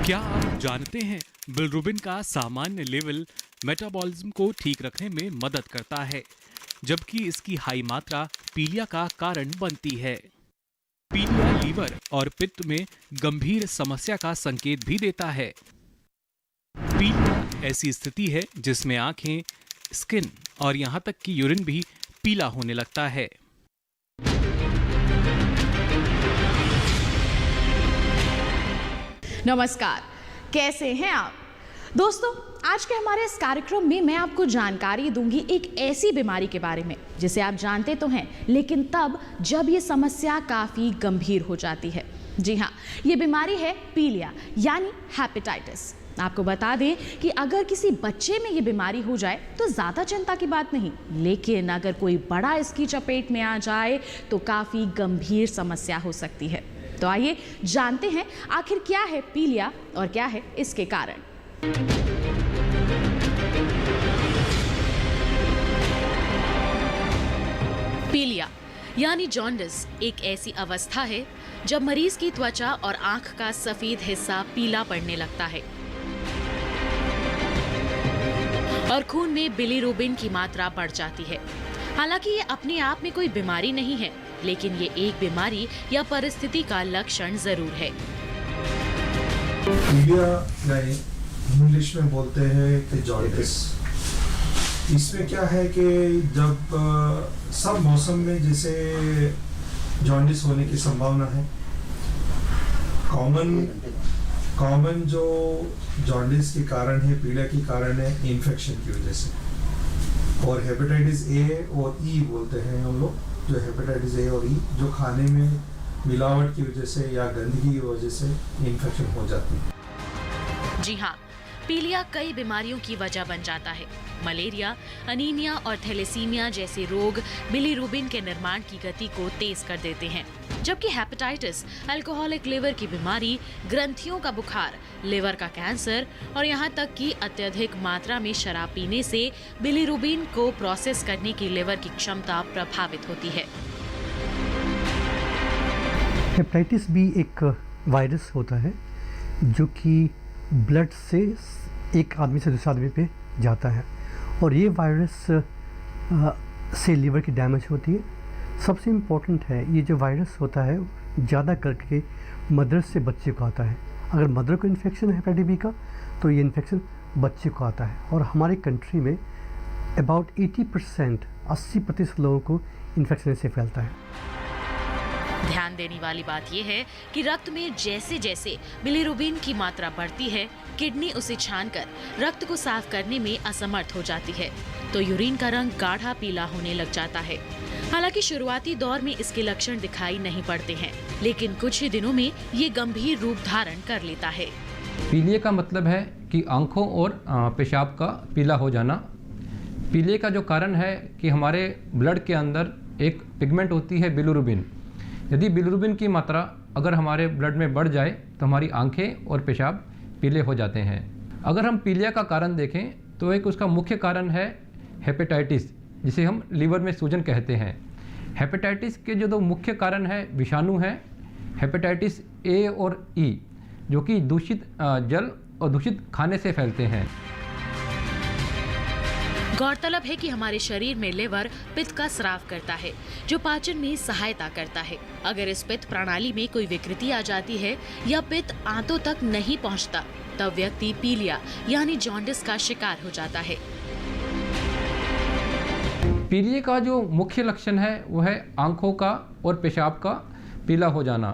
क्या आप जानते हैं बिलिरुबिन का सामान्य लेवल मेटाबॉलिज्म को ठीक रखने में मदद करता है, जबकि इसकी हाई मात्रा पीलिया का कारण बनती है। पीलिया लीवर और पित्त में गंभीर समस्या का संकेत भी देता है। पीलिया ऐसी स्थिति है जिसमें आंखें, स्किन और यहां तक कि यूरिन भी पीला होने लगता है। नमस्कार, कैसे हैं आप दोस्तों। आज के हमारे इस कार्यक्रम में मैं आपको जानकारी दूंगी एक ऐसी बीमारी के बारे में जिसे आप जानते तो हैं, लेकिन तब जब ये समस्या काफ़ी गंभीर हो जाती है। जी हाँ, ये बीमारी है पीलिया यानी हेपेटाइटिस। आपको बता दें कि अगर किसी बच्चे में ये बीमारी हो जाए तो ज़्यादा चिंता की बात नहीं, लेकिन अगर कोई बड़ा इसकी चपेट में आ जाए तो काफ़ी गंभीर समस्या हो सकती है। तो आइए जानते हैं आखिर क्या है पीलिया और क्या है इसके कारण। पीलिया यानी जॉन्डिस एक ऐसी अवस्था है जब मरीज की त्वचा और आंख का सफेद हिस्सा पीला पड़ने लगता है और खून में बिलिरुबिन की मात्रा बढ़ जाती है। हालांकि ये अपने आप में कोई बीमारी नहीं है, लेकिन ये एक बीमारी या परिस्थिति का लक्षण जरूर है। पीलिया इंग्लिश में बोलते हैं कि जॉन्डिस। इसमें क्या है कि जब सब मौसम में जैसे जॉन्डिस होने की संभावना है, कॉमन जो जॉन्डिस के कारण है, पीलिया के कारण है इन्फेक्शन की वजह से, और हेपेटाइटिस ए और ई बोलते हैं हम लोग। जो हेपेटाइटिस ए और ई जो खाने में मिलावट की वजह से या गंदगी की वजह से इन्फेक्शन हो जाती है। जी हाँ, पीलिया कई बीमारियों की वजह बन जाता है। मलेरिया, अनीमिया और थैलेसीमिया जैसे रोग बिलिरुबिन के निर्माण की गति को तेज कर देते हैं, जबकि हेपेटाइटिस, अल्कोहलिक लिवर की बीमारी, ग्रंथियों का बुखार, लिवर का कैंसर और यहाँ तक कि अत्यधिक मात्रा में शराब पीने से बिलिरुबिन को प्रोसेस करने की लिवर की क्षमता प्रभावित होती है। हेपेटाइटिस भी एक वायरस होता है जो कि ब्लड से एक आदमी से दूसरे आदमी पे जाता है, और ये वायरस से लिवर की डैमेज होती है। सबसे इम्पोर्टेंट है, ये जो वायरस होता है ज़्यादा करके मदर से बच्चे को आता है। अगर मदर को इन्फेक्शन है हेपेटाइटिस बी का तो ये इन्फेक्शन बच्चे को आता है, और हमारे कंट्री में अबाउट 80% लोगों को इन्फेक्शन से फैलता है। ध्यान देने वाली बात यह है कि रक्त में जैसे जैसे बिलिरुबिन की मात्रा बढ़ती है, किडनी उसे छानकर रक्त को साफ करने में असमर्थ हो जाती है, तो यूरिन का रंग गाढ़ा पीला होने लग जाता है। हालांकि शुरुआती दौर में इसके लक्षण दिखाई नहीं पड़ते हैं, लेकिन कुछ ही दिनों में ये गंभीर रूप धारण कर लेता है। पीलिया का मतलब है कि आंखों और पेशाब का पीला हो जाना। पीलिया का जो कारण है कि हमारे ब्लड के अंदर एक पिगमेंट होती है बिलिरुबिन। यदि बिलिरुबिन की मात्रा अगर हमारे ब्लड में बढ़ जाए तो हमारी आंखें और पेशाब पीले हो जाते हैं। अगर हम पीलिया का कारण देखें तो एक उसका मुख्य कारण है हेपेटाइटिस, जिसे हम लीवर में सूजन कहते हैं। हेपेटाइटिस के जो दो मुख्य कारण है विषाणु हैं, हेपेटाइटिस ए और ई, जो कि दूषित जल और दूषित खाने से फैलते हैं। गौरतलब है कि हमारे शरीर में लिवर पित्त का स्राव करता है, जो पाचन में सहायता करता है। अगर इस पित्त प्रणाली में कोई विकृति आ जाती है या पित्त आंतों तक नहीं पहुंचता, तब व्यक्ति पीलिया यानी जॉन्डिस का शिकार हो जाता है। पीलिया का जो मुख्य लक्षण है वो है आंखों का और पेशाब का पीला हो जाना।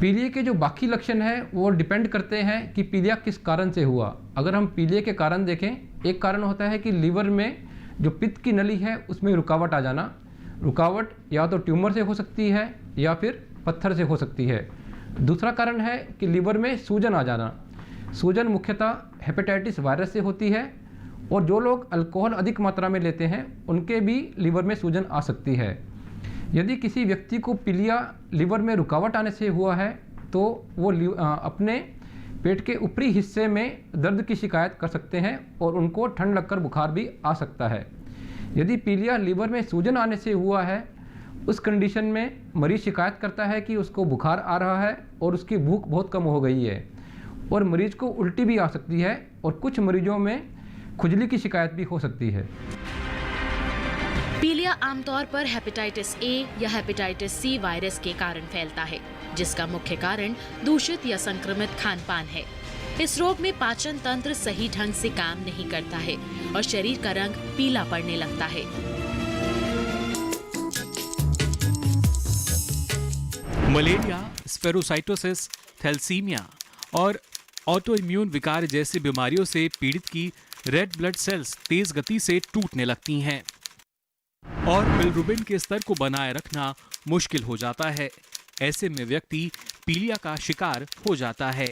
पीलिया के जो बाकी लक्षण है वो डिपेंड करते हैं कि पीलिया किस कारण से हुआ। अगर हम पीलिया के कारण देखें, एक कारण होता है कि लीवर में जो पित्त की नली है उसमें रुकावट आ जाना। रुकावट या तो ट्यूमर से हो सकती है या फिर पत्थर से हो सकती है। दूसरा कारण है कि लीवर में सूजन आ जाना। सूजन मुख्यतः हेपेटाइटिस वायरस से होती है, और जो लोग अल्कोहल अधिक मात्रा में लेते हैं उनके भी लीवर में सूजन आ सकती है। यदि किसी व्यक्ति को पीलिया लीवर में रुकावट आने से हुआ है तो वो अपने पेट के ऊपरी हिस्से में दर्द की शिकायत कर सकते हैं और उनको ठंड लगकर बुखार भी आ सकता है। यदि पीलिया लीवर में सूजन आने से हुआ है, उस कंडीशन में मरीज शिकायत करता है कि उसको बुखार आ रहा है और उसकी भूख बहुत कम हो गई है, और मरीज को उल्टी भी आ सकती है और कुछ मरीजों में खुजली की शिकायत भी हो सकती है। पीलिया आमतौर पर हेपेटाइटिस ए या हेपेटाइटिस सी वायरस के कारण फैलता है, जिसका मुख्य कारण दूषित या संक्रमित खान-पान है। इस रोग में पाचन तंत्र सही ढंग से काम नहीं करता है और शरीर का रंग पीला पड़ने लगता है। मलेरिया, स्फेरोसाइटोसिस, थैलेसीमिया और ऑटो इम्यून विकार जैसी बीमारियों से पीड़ित की रेड ब्लड सेल्स तेज गति से टूटने लगती हैं और बिलिरुबिन के स्तर को बनाए रखना मुश्किल हो जाता है। ऐसे में व्यक्ति पीलिया का शिकार हो जाता है।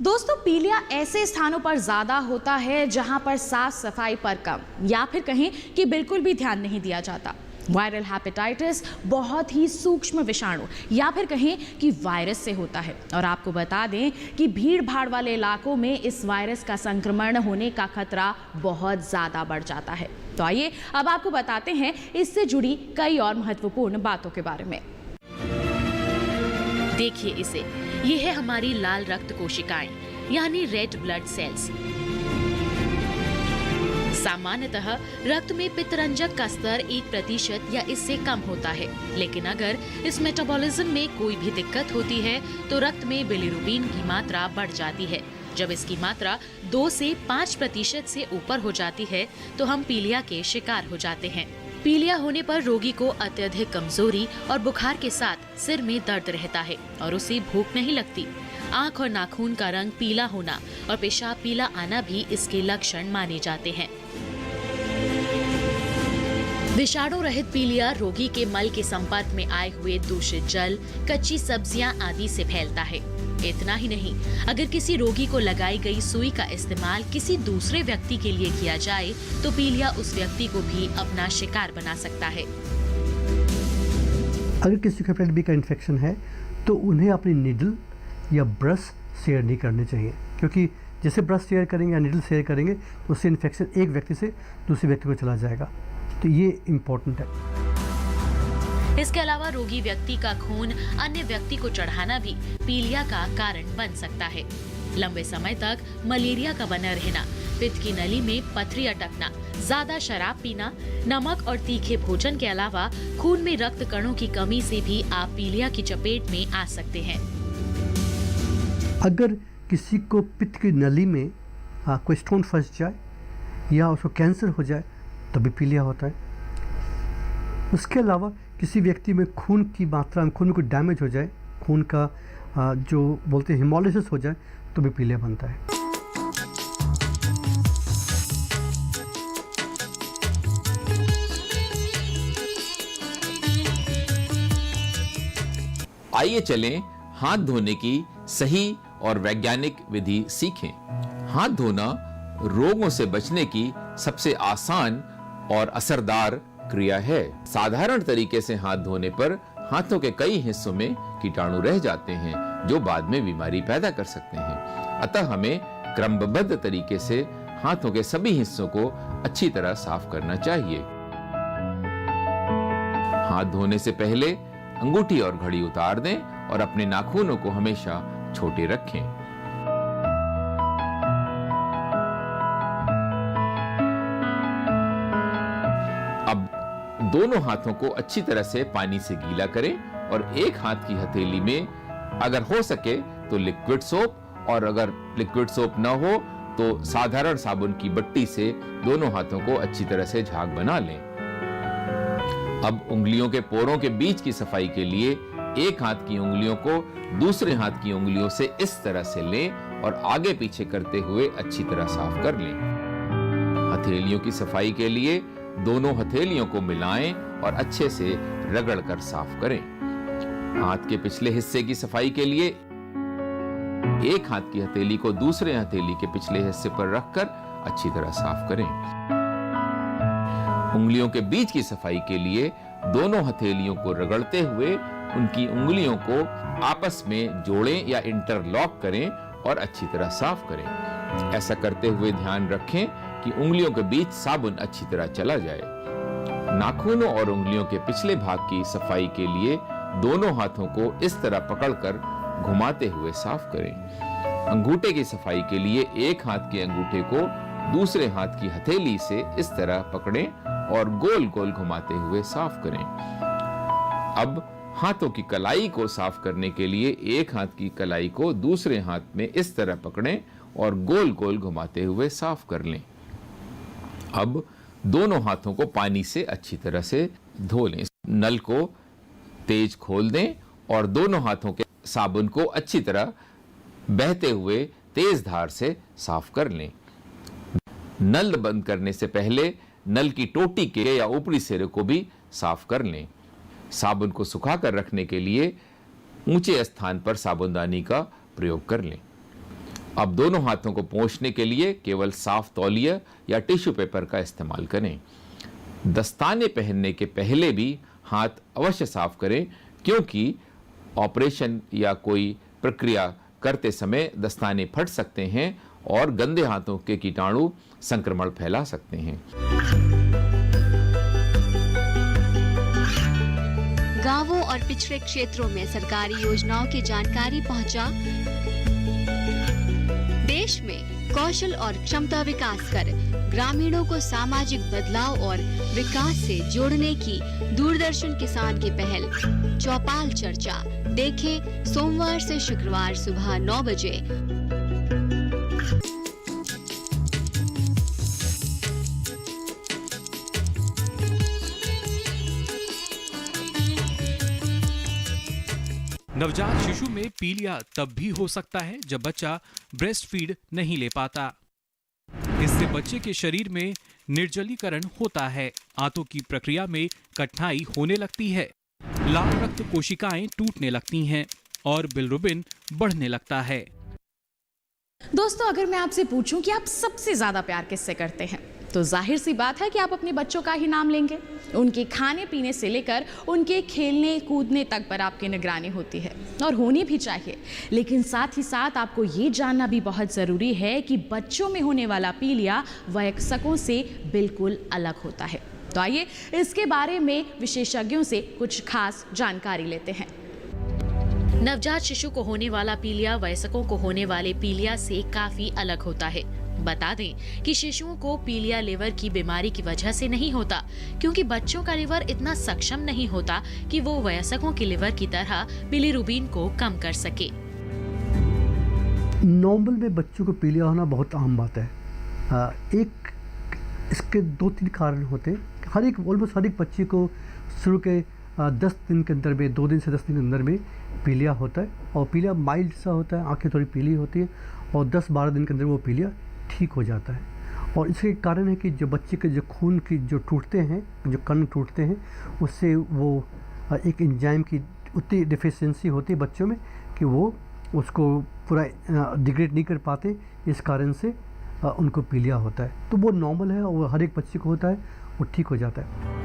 दोस्तों, पीलिया ऐसे स्थानों पर ज्यादा होता है जहां पर साफ सफाई पर कम या फिर कहें कि बिल्कुल भी ध्यान नहीं दिया जाता। वायरल हेपेटाइटिस बहुत ही सूक्ष्म विषाणु या फिर कहें कि वायरस से होता है और आपको बता दें कि भीड़ भाड़ वाले इलाकों में इस वायरस का संक्रमण होने का खतरा बहुत ज्यादा बढ़ जाता है। तो आइए अब आपको बताते हैं इससे जुड़ी कई और महत्वपूर्ण बातों के बारे में। देखिए इसे, ये है हमारी लाल रक्त कोशिकाएं यानी रेड ब्लड सेल्स। सामान्यतः रक्त में पित्तरंजक का स्तर 1% या इससे कम होता है, लेकिन अगर इस मेटाबॉलिज्म में कोई भी दिक्कत होती है तो रक्त में बिलिरुबिन की मात्रा बढ़ जाती है। जब इसकी मात्रा 2 से 5% से ऊपर हो जाती है तो हम पीलिया के शिकार हो जाते हैं। पीलिया होने पर रोगी को अत्यधिक कमजोरी और बुखार के साथ सिर में दर्द रहता है और उसे भूख नहीं लगती। आंख और नाखून का रंग पीला होना और पेशाब पीला आना भी इसके लक्षण माने जाते हैं। विषाणु रहित पीलिया रोगी के मल के संपर्क में आए हुए दूषित जल, कच्ची सब्जियां आदि से फैलता है। इतना ही नहीं, अगर किसी रोगी को लगाई गई सुई का इस्तेमाल किसी दूसरे व्यक्ति के लिए किया जाए तो पीलिया उस व्यक्ति को भी अपना शिकार बना सकता है। अगर किसी को हेपेटाइटिस बी का इन्फेक्शन है तो उन्हें अपनी निडल या ब्रश शेयर नहीं करने चाहिए, क्योंकि जैसे ब्रश शेयर करेंगे या निडल शेयर करेंगे तो उससे इन्फेक्शन एक व्यक्ति से दूसरे व्यक्ति को चला जाएगा। तो ये इम्पोर्टेंट है। इसके अलावा रोगी व्यक्ति का खून अन्य व्यक्ति को चढ़ाना भी पीलिया का कारण बन सकता है। लंबे समय तक मलेरिया का बना रहना, पित्त की नली में पथरी अटकना, ज्यादा शराब पीना, नमक और तीखे भोजन के अलावा खून में रक्त कणों की कमी से भी आप पीलिया की चपेट में आ सकते हैं। अगर किसी को पित्त की नली में कोई स्टोन फंस जाए या उसको कैंसर हो जाए तभी पीलिया होता है। उसके अलावा किसी व्यक्ति में खून की मात्रा में खून में कोई डैमेज हो जाए, खून का जो बोलते हैं हेमोलिसिस हो जाए तो भी पीलिया बनता है। आइए चलें हाथ धोने की सही और वैज्ञानिक विधि सीखें। हाथ धोना रोगों से बचने की सबसे आसान और असरदार क्रिया है। साधारण तरीके से हाथ धोने पर हाथों के कई हिस्सों में कीटाणु रह जाते हैं जो बाद में बीमारी पैदा कर सकते हैं। अतः हमें क्रमबद्ध तरीके से हाथों के सभी हिस्सों को अच्छी तरह साफ करना चाहिए। हाथ धोने से पहले अंगूठी और घड़ी उतार दें और अपने नाखूनों को हमेशा छोटे रखें। अब दोनों हाथों को अच्छी तरह से पानी से गीला करें और एक हाथ की हथेली में अगर हो सके तो लिक्विड सोप, और अगर लिक्विड सोप न हो तो साधारण साबुन की बट्टी से दोनों हाथों को अच्छी तरह से झाग बना लें। अब उंगलियों के पोरों के बीच की सफाई के लिए एक हाथ की उंगलियों को दूसरे हाथ की उंगलियों से इस तरह से लें और आगे पीछे करते हुए अच्छी तरह साफ कर लें। हथेलियों की सफाई के लिए दोनों हथेलियों को मिलाएं और अच्छे से रगड़कर साफ करें। हाथ के पिछले हिस्से की सफाई के लिए एक हाथ की हथेली को दूसरे हथेली के पिछले हिस्से पर रखकर अच्छी तरह साफ करें। उंगलियों के बीच की सफाई के लिए दोनों हथेलियों को रगड़ते हुए उनकी उंगलियों को आपस में जोड़ें या इंटरलॉक करें और अच्छी तरह साफ करें। ऐसा करते हुए ध्यान रखें कि उंगलियों के बीच साबुन अच्छी तरह चला जाए। नाखूनों और उंगलियों के पिछले भाग की सफाई के लिए दोनों हाथों को इस तरह पकड़कर घुमाते हुए साफ करें। अंगूठे की सफाई के लिए एक हाथ के अंगूठे को दूसरे हाथ की हथेली से इस तरह पकड़ें और गोल गोल घुमाते हुए साफ करें। अब हाथों की कलाई को साफ करने के लिए एक हाथ की कलाई को दूसरे हाथ में इस तरह पकड़ें और गोल गोल घुमाते हुए साफ कर लें। अब दोनों हाथों को पानी से अच्छी तरह से धो लें। नल को तेज खोल दें और दोनों हाथों के साबुन को अच्छी तरह बहते हुए तेज धार से साफ कर लें। नल बंद करने से पहले नल की टोटी के या ऊपरी सिरे को भी साफ कर लें। साबुन को सुखाकर रखने के लिए ऊंचे स्थान पर साबुनदानी का प्रयोग कर लें। अब दोनों हाथों को पोंछने के लिए केवल साफ तौलिया या टिश्यू पेपर का इस्तेमाल करें। दस्ताने पहनने के पहले भी हाथ अवश्य साफ करें, क्योंकि ऑपरेशन या कोई प्रक्रिया करते समय दस्ताने फट सकते हैं और गंदे हाथों के कीटाणु संक्रमण फैला सकते हैं। गांवों और पिछड़े क्षेत्रों में सरकारी योजनाओं की जानकारी पहुंचा। देश में कौशल और क्षमता विकास कर ग्रामीणों को सामाजिक बदलाव और विकास से जोड़ने की दूरदर्शन किसान की पहल चौपाल चर्चा देखें सोमवार से शुक्रवार सुबह 9 बजे। नवजात शिशु में पीलिया तब भी हो सकता है जब बच्चा ब्रेस्ट फीड नहीं ले पाता। इससे बच्चे के शरीर में निर्जलीकरण होता है, आंतों की प्रक्रिया में कठिनाई होने लगती है, लाल रक्त कोशिकाएं टूटने लगती हैं और बिलिरुबिन बढ़ने लगता है। दोस्तों, अगर मैं आपसे पूछूं कि आप सबसे ज्यादा प्यार किससे करते हैं, तो जाहिर सी बात है कि आप अपने बच्चों का ही नाम लेंगे। उनके खाने पीने से लेकर उनके खेलने कूदने तक पर आपकी निगरानी होती है और होनी भी चाहिए। लेकिन साथ ही साथ आपको ये जानना भी बहुत ज़रूरी है कि बच्चों में होने वाला पीलिया वयस्कों से बिल्कुल अलग होता है। तो आइए इसके बारे में विशेषज्ञों से कुछ खास जानकारी लेते हैं। नवजात शिशु को होने वाला पीलिया वयस्कों को होने वाले पीलिया से काफी अलग होता है। बता दें कि शिशुओं को पीलिया लिवर की बीमारी की वजह से नहीं होता, क्योंकि बच्चों का लिवर इतना सक्षम नहीं होता कि वो वयस्कों के लिवर की तरह बिलिरुबिन को कम कर सके। नॉर्मल में बच्चों को पीलिया होना बहुत आम बात है। एक इसके 2-3 कारण होते हैं। ऑलमोस्ट हर एक बच्चे को शुरू के 10 दिन के अंदर में, 2 दिन से 10 दिन के अंदर में पीलिया होता है और पीलिया माइल्ड सा होता है, आंखें थोड़ी पीली होती है और 10-12 दिन के अंदर वो पीलिया ठीक हो जाता है। और इसके कारण है कि जो बच्चे के जो खून की जो टूटते हैं, जो कण टूटते हैं, उससे वो एक एंजाइम की उतनी डिफिशियंसी होती है बच्चों में कि वो उसको पूरा डिग्रेड नहीं कर पाते। इस कारण से उनको पीलिया होता है। तो वो नॉर्मल है और हर एक बच्चे को होता है, वो ठीक हो जाता है।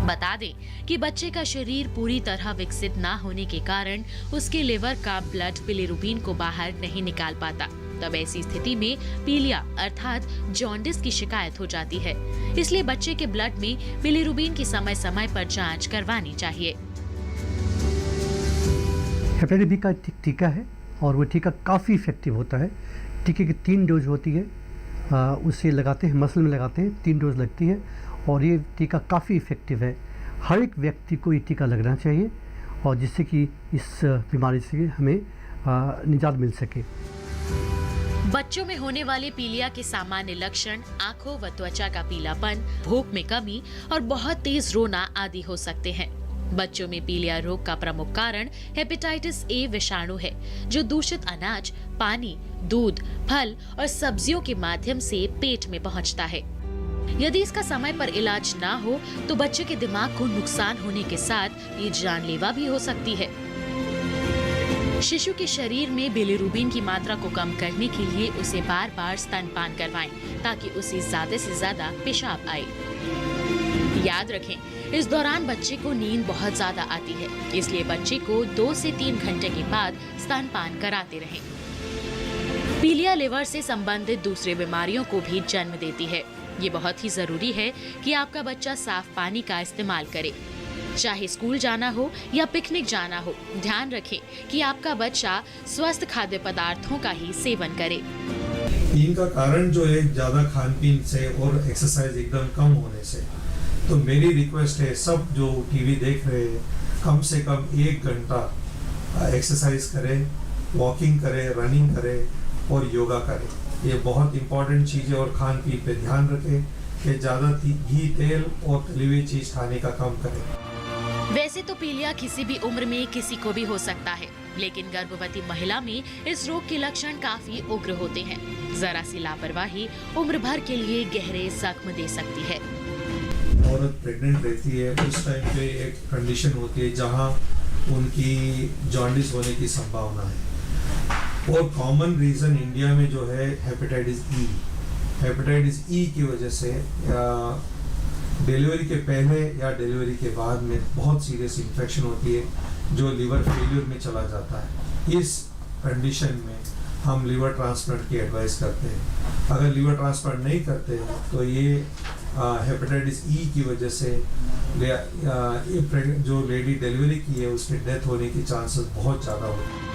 बता दें कि बच्चे का शरीर पूरी तरह विकसित ना होने के कारण उसके लिवर का ब्लड बिलिरुबिन को बाहर नहीं निकाल पाता। तब ऐसी स्थिति में पीलिया अर्थात जॉन्डिस की शिकायत हो जाती है। इसलिए बच्चे के ब्लड में बिलिरुबिन की समय समय पर जांच करवानी चाहिए। हेपेटाइटिस बी का टीका है और वो टीका काफ़ी इफेक्टिव होता है। टीके की 3 डोज होती है, उसे लगाते हैं, मसल में लगाते हैं, 3 डोज लगती है और ये टीका काफ़ी इफेक्टिव है। हर एक व्यक्ति को ये टीका लगना चाहिए और जिससे कि इस बीमारी से हमें निजात मिल सके। बच्चों में होने वाले पीलिया के सामान्य लक्षण आंखों व त्वचा का पीलापन, भूख में कमी और बहुत तेज रोना आदि हो सकते हैं। बच्चों में पीलिया रोग का प्रमुख कारण हेपेटाइटिस ए विषाणु है, जो दूषित अनाज, पानी, दूध, फल और सब्जियों के माध्यम से पेट में पहुंचता है। यदि इसका समय पर इलाज ना हो तो बच्चे के दिमाग को नुकसान होने के साथ ये जानलेवा भी हो सकती है। शिशु के शरीर में बिलिरुबिन की मात्रा को कम करने के लिए उसे बार बार स्तनपान करवाएं, ताकि उसे ज्यादा से ज्यादा पेशाब आए। याद रखें, इस दौरान बच्चे को नींद बहुत ज्यादा आती है, इसलिए बच्चे को 2 से 3 घंटे के बाद स्तनपान कराते रहें। पीलिया लिवर से संबंधित दूसरी बीमारियों को भी जन्म देती है। ये बहुत ही जरूरी है कि आपका बच्चा साफ पानी का इस्तेमाल करे। चाहे स्कूल जाना हो या पिकनिक जाना हो, ध्यान रखें कि आपका बच्चा स्वस्थ खाद्य पदार्थों का ही सेवन करे। इनका कारण जो है ज़्यादा खान पीन से और एक्सरसाइज एकदम कम होने से। तो मेरी रिक्वेस्ट है सब जो टीवी देख रहे हैं, कम से कम 1 घंटा एक्सरसाइज करें, वॉकिंग करें, रनिंग करें और योगा करें। ये बहुत इंपॉर्टेंट चीज़ है। और खान पीन पे ध्यान रखें कि ज़्यादा घी, तेल और तली हुई चीज़ खाने का कम करें। वैसे तो पीलिया किसी भी उम्र में किसी को भी हो सकता है, लेकिन गर्भवती महिला में इस रोग के लक्षण काफी उग्र होते हैं। जरा सी लापरवाही उम्र भर के लिए गहरे जख्म दे सकती है। औरत प्रेग्नेंट रहती है, उस टाइम पे एक कंडीशन होती है जहां उनकी जॉन्डिस होने की संभावना है। और कॉमन रीज़न इंडिया में जो है हेपेटाइटिस ई। हेपेटाइटिस ई की वजह से डिलीवरी के पहले या डिलीवरी के बाद में बहुत सीरियस इन्फेक्शन होती है जो लिवर फेलियर में चला जाता है। इस कंडीशन में हम लिवर ट्रांसप्लांट की एडवाइस करते हैं। अगर लिवर ट्रांसप्लांट नहीं करते हैं तो ये हेपेटाइटिस ई की वजह से जो लेडी डिलीवरी की है उसकी डेथ होने की चांसेस बहुत ज़्यादा होते हैं।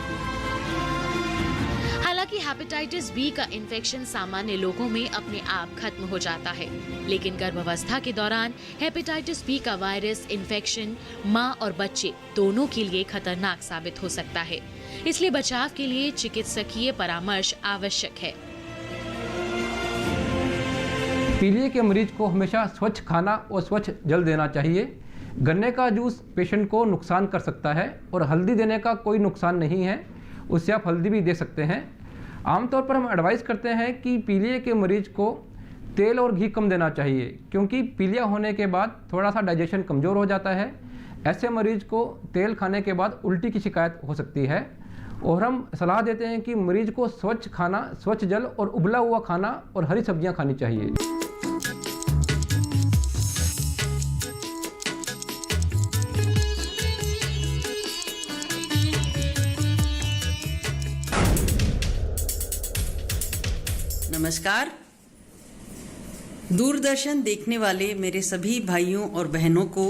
हालांकि हेपेटाइटिस बी का इन्फेक्शन सामान्य लोगों में अपने आप खत्म हो जाता है, लेकिन गर्भावस्था के दौरान हेपेटाइटिस बी का वायरस इन्फेक्शन मां और बच्चे दोनों के लिए खतरनाक साबित हो सकता है। इसलिए बचाव के लिए चिकित्सकीय परामर्श आवश्यक है। पीलिया के मरीज को हमेशा स्वच्छ खाना और स्वच्छ जल देना चाहिए। गन्ने का जूस पेशेंट को नुकसान कर सकता है और हल्दी देने का कोई नुकसान नहीं है, उससे आप हल्दी भी दे सकते हैं। आमतौर पर हम एडवाइस करते हैं कि पीलिया के मरीज को तेल और घी कम देना चाहिए, क्योंकि पीलिया होने के बाद थोड़ा सा डाइजेशन कमज़ोर हो जाता है। ऐसे मरीज को तेल खाने के बाद उल्टी की शिकायत हो सकती है। और हम सलाह देते हैं कि मरीज को स्वच्छ खाना, स्वच्छ जल और उबला हुआ खाना और हरी सब्जियां खानी चाहिए। नमस्कार। दूरदर्शन देखने वाले मेरे सभी भाइयों और बहनों को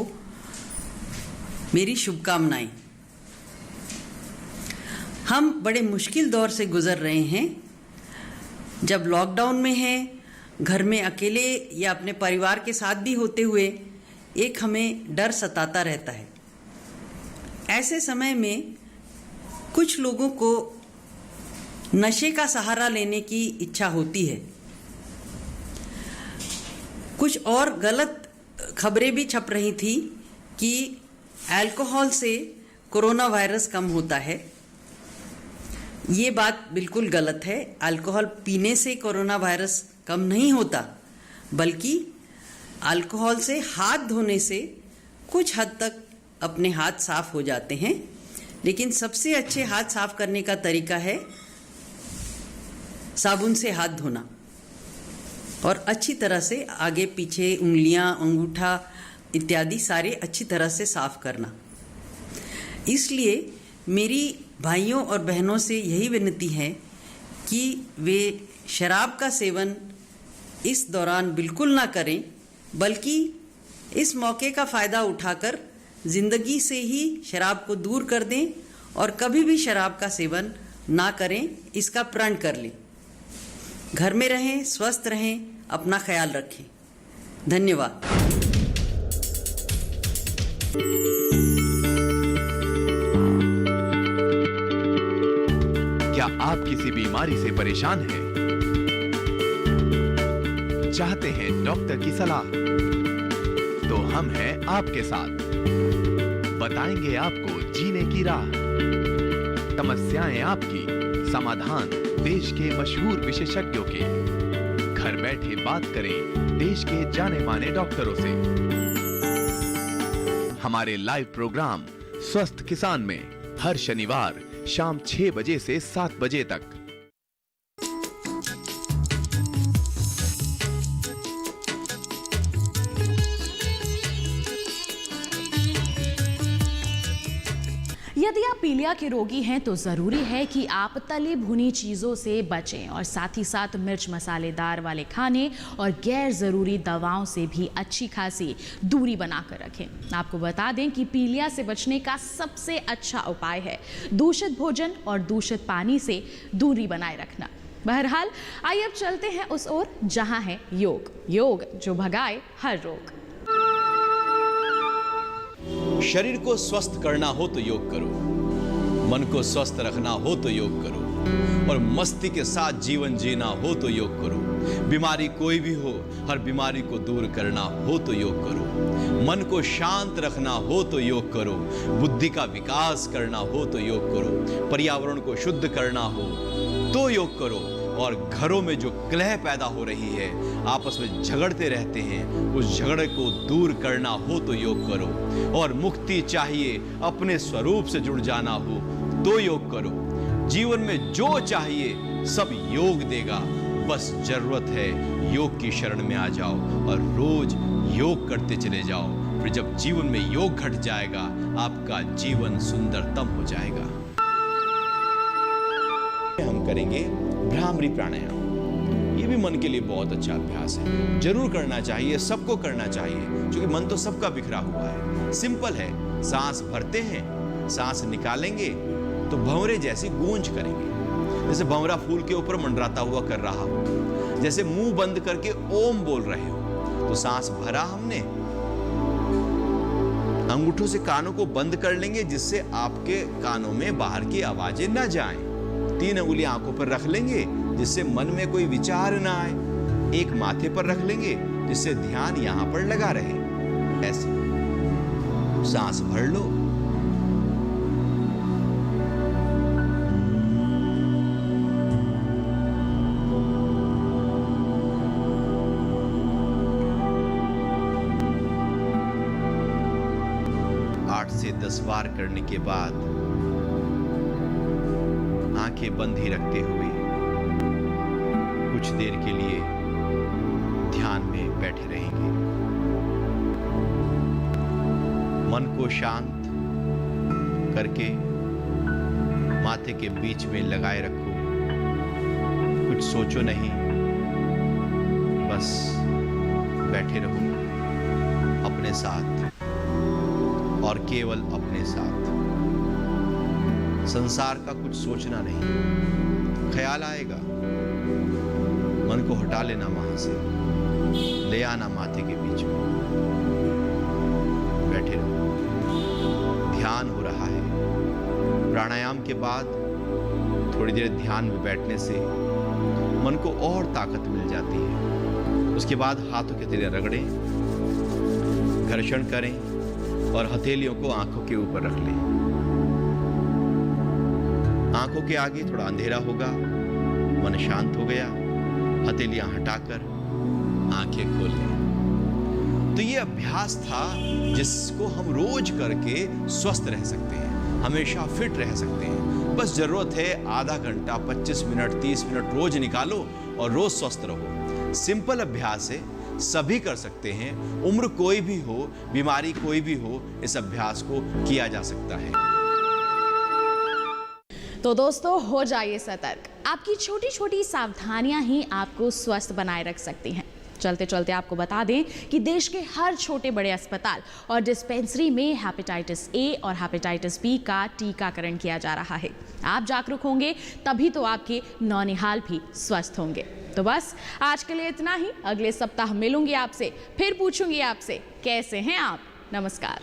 मेरी शुभकामनाएं। हम बड़े मुश्किल दौर से गुजर रहे हैं। जब लॉकडाउन में हैं, घर में अकेले या अपने परिवार के साथ भी होते हुए एक हमें डर सताता रहता है। ऐसे समय में कुछ लोगों को नशे का सहारा लेने की इच्छा होती है। कुछ और गलत खबरें भी छप रही थी कि अल्कोहल से कोरोना वायरस कम होता है। ये बात बिल्कुल गलत है। अल्कोहल पीने से कोरोना वायरस कम नहीं होता, बल्कि अल्कोहल से हाथ धोने से कुछ हद तक अपने हाथ साफ हो जाते हैं। लेकिन सबसे अच्छे हाथ साफ करने का तरीका है साबुन से हाथ धोना और अच्छी तरह से आगे पीछे उंगलियां, अंगूठा इत्यादि सारे अच्छी तरह से साफ करना। इसलिए मेरी भाइयों और बहनों से यही विनती है कि वे शराब का सेवन इस दौरान बिल्कुल ना करें, बल्कि इस मौके का फ़ायदा उठाकर ज़िंदगी से ही शराब को दूर कर दें और कभी भी शराब का सेवन ना करें, इसका प्रण कर लें। घर में रहें, स्वस्थ रहें, अपना ख्याल रखें। धन्यवाद। क्या आप किसी बीमारी से परेशान हैं? चाहते हैं डॉक्टर की सलाह? तो हम हैं आपके साथ। बताएंगे आपको जीने की राह। समस्याएं आपकी, समाधान देश के मशहूर विशेषज्ञों के। घर बैठे बात करें देश के जाने माने डॉक्टरों से। हमारे लाइव प्रोग्राम स्वस्थ किसान में हर शनिवार शाम 6 बजे से 7 बजे तक। यदि आप पीलिया के रोगी हैं तो ज़रूरी है कि आप तली भुनी चीज़ों से बचें और साथ ही साथ मिर्च मसालेदार वाले खाने और गैर ज़रूरी दवाओं से भी अच्छी खासी दूरी बनाकर रखें। आपको बता दें कि पीलिया से बचने का सबसे अच्छा उपाय है दूषित भोजन और दूषित पानी से दूरी बनाए रखना। बहरहाल आइए अब चलते हैं उस ओर जहां है योग, योग जो भगाए हर रोग। शरीर को स्वस्थ करना हो तो योग करो, मन को स्वस्थ रखना हो तो योग करो और मस्ती के साथ जीवन जीना हो तो योग करो। बीमारी कोई भी हो, हर बीमारी को दूर करना हो तो योग करो। मन को शांत रखना हो तो योग करो। बुद्धि का विकास करना हो तो योग करो। पर्यावरण को शुद्ध करना हो तो योग करो। और घरों में जो कलह पैदा हो रही है, आपस में झगड़ते रहते हैं, उस झगड़े को दूर करना हो तो योग करो। और मुक्ति चाहिए, अपने स्वरूप से जुड़ जाना हो तो योग करो। जीवन में जो चाहिए सब योग देगा, बस जरूरत है योग की शरण में आ जाओ और रोज योग करते चले जाओ। फिर जब जीवन में योग घट जाएगा, आपका जीवन सुंदरतम हो जाएगा। हम करेंगे भ्रामरी प्राणायाम। ये भी मन के लिए बहुत अच्छा अभ्यास है, जरूर करना चाहिए, सबको करना चाहिए, क्योंकि मन तो सबका बिखरा हुआ है। सिंपल है, सांस भरते हैं, सांस निकालेंगे तो भंवरे जैसी गूंज करेंगे, जैसे भंवरा फूल के ऊपर मंडराता हुआ कर रहा हो, जैसे मुंह बंद करके ओम बोल रहे हो। तो सांस भरा हमने, अंगूठों से कानों को बंद कर लेंगे जिससे आपके कानों में बाहर की आवाजें न जाएं। 3 उंगलियां आंखों पर रख लेंगे जिससे मन में कोई विचार ना आए। एक माथे पर रख लेंगे जिससे ध्यान यहां पर लगा रहे। ऐसे सांस भर लो, आठ से 10 बार करने के बाद आंखें बंद ही रखते हुए कुछ देर के लिए ध्यान में बैठे रहेंगे। मन को शांत करके माथे के बीच में लगाए रखो। कुछ सोचो नहीं, बस बैठे रहो अपने साथ और केवल अपने साथ। संसार का कुछ सोचना नहीं। ख्याल आएगा, मन को हटा लेना, वहां से ले आना माथे के बीच में, बैठे रहो। ध्यान हो रहा है। प्राणायाम के बाद थोड़ी देर ध्यान में बैठने से मन को और ताकत मिल जाती है। उसके बाद हाथों के तेरे रगड़ें, घर्षण करें और हथेलियों को आंखों के ऊपर रख लें। आंखों के आगे थोड़ा अंधेरा होगा, मन शांत हो गया, हथेलियां हटाकर आंखें खोल लें। तो ये अभ्यास था जिसको हम रोज करके स्वस्थ रह सकते हैं, हमेशा फिट रह सकते हैं। बस जरूरत है आधा घंटा, 25 मिनट, 30 मिनट रोज निकालो और रोज स्वस्थ रहो। सिंपल अभ्यास है, सभी कर सकते हैं। उम्र कोई भी हो, बीमारी कोई भी हो, इस अभ्यास को किया जा सकता है। तो दोस्तों हो जाइए सतर्क, आपकी छोटी छोटी सावधानियां ही आपको स्वस्थ बनाए रख सकती हैं। चलते चलते आपको बता दें कि देश के हर छोटे बड़े अस्पताल और डिस्पेंसरी में हेपेटाइटिस ए और हेपेटाइटिस बी का टीकाकरण किया जा रहा है। आप जागरूक होंगे तभी तो आपके नौनिहाल भी स्वस्थ होंगे। तो बस आज के लिए इतना ही। अगले सप्ताह मिलूंगी आपसे, फिर पूछूंगी आपसे कैसे हैं आप। नमस्कार।